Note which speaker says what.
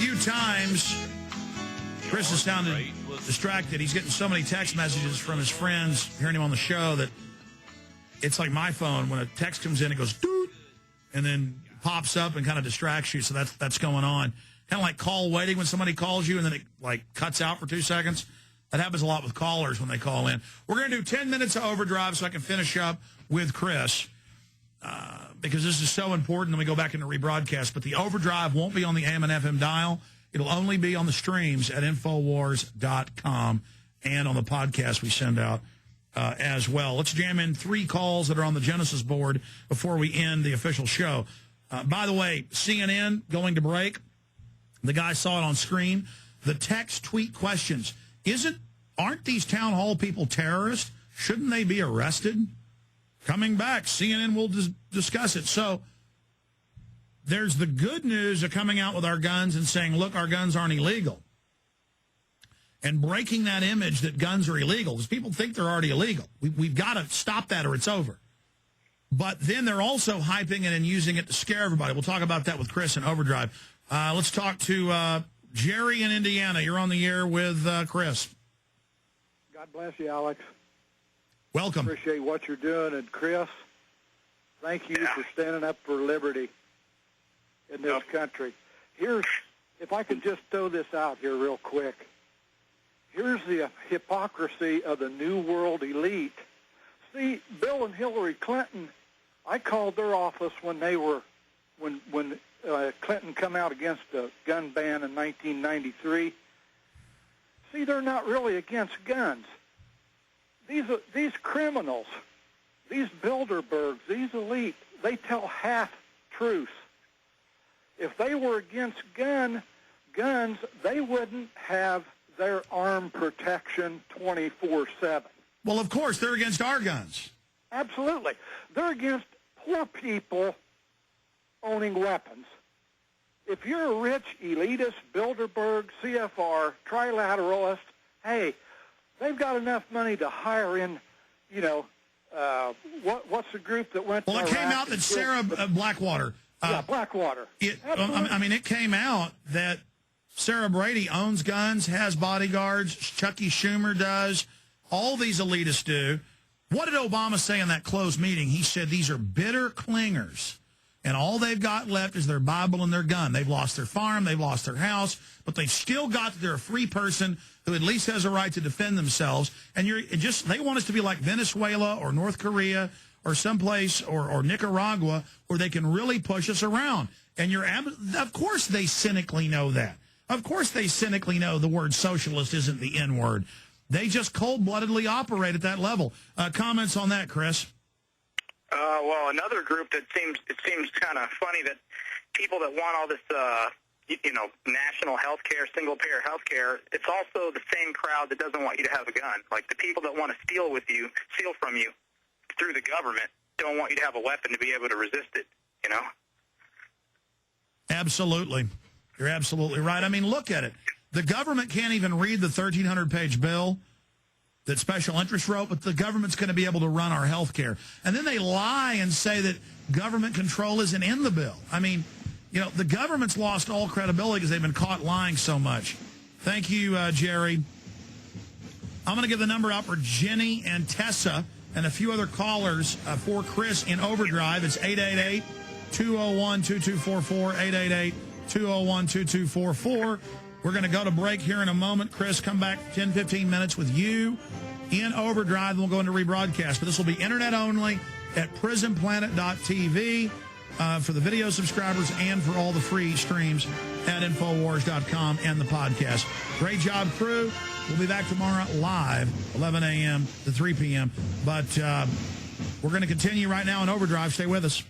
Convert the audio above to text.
Speaker 1: few times, Chris is sounding distracted. He's getting so many text messages from his friends hearing him on the show that it's like my phone. When a text comes in, it goes, doot, and then pops up and kind of distracts you. So that's going on. Kind of like call waiting when somebody calls you and then it like cuts out for 2 seconds. That happens a lot with callers when they call in. We're going to do 10 minutes of overdrive so I can finish up with Chris because this is so important. Then we go back into rebroadcast. But the overdrive won't be on the AM and FM dial. It'll only be on the streams at Infowars.com and on the podcast we send out as well. Let's jam in 3 calls that are on the Genesis board before we end the official show. By the way, CNN going to break. The guy saw it on screen. The text tweet questions. Aren't these town hall people terrorists? Shouldn't they be arrested? Coming back, CNN will discuss it. So there's the good news of coming out with our guns and saying, look, our guns aren't illegal. And breaking that image that guns are illegal, because people think they're already illegal. We've got to stop that or it's over. But then they're also hyping it and using it to scare everybody. We'll talk about that with Chris in Overdrive. Let's talk to Jerry in Indiana. You're on the air with Chris.
Speaker 2: God bless you, Alex.
Speaker 1: Welcome.
Speaker 2: Appreciate what you're doing. And, Chris, thank you for standing up for liberty in this country. If I could just throw this out here real quick. Here's the hypocrisy of the New World elite. See, Bill and Hillary Clinton, I called their office when Clinton come out against a gun ban in 1993. See, they're not really against guns. These criminals, these Bilderbergs, these elite, they tell half-truths. If they were against guns, they wouldn't have their arm protection 24/7.
Speaker 1: Well, of course, they're against our guns.
Speaker 2: Absolutely. They're against poor people owning weapons. If you're a rich, elitist, Bilderberg, CFR, trilateralist, hey, they've got enough money to hire in, what's the group that went to
Speaker 1: Well, it came out that Sarah Blackwater.
Speaker 2: Blackwater.
Speaker 1: It came out that Sarah Brady owns guns, has bodyguards, Chucky Schumer does, all these elitists do. What did Obama say in that closed meeting? He said these are bitter clingers, and all they've got left is their Bible and their gun. They've lost their farm, they've lost their house, but they've still got that they're a free person who at least has a right to defend themselves. And they want us to be like Venezuela or North Korea or someplace or Nicaragua where they can really push us around. And of course they cynically know that. Of course they cynically know the word socialist isn't the N-word. They just cold-bloodedly operate at that level. Comments on that, Chris?
Speaker 3: Well, another group that seems kind of funny that people that want all this, national health care, single-payer health care, it's also the same crowd that doesn't want you to have a gun. Like the people that want to steal from you through the government don't want you to have a weapon to be able to resist it,
Speaker 1: Absolutely. You're absolutely right. I mean, look at it. The government can't even read the 1,300-page bill that special interest wrote, but the government's going to be able to run our health care. And then they lie and say that government control isn't in the bill. I mean, the government's lost all credibility because they've been caught lying so much. Thank you, Jerry. I'm going to give the number out for Jenny and Tessa and a few other callers for Chris in Overdrive. It's 888-201-2244, 888-201-2244. We're going to go to break here in a moment. Chris, come back 10, 15 minutes with you in Overdrive, and we'll go into rebroadcast. But this will be internet only at prisonplanet.tv for the video subscribers and for all the free streams at Infowars.com and the podcast. Great job, crew. We'll be back tomorrow live, 11 a.m. to 3 p.m. But we're going to continue right now in Overdrive. Stay with us.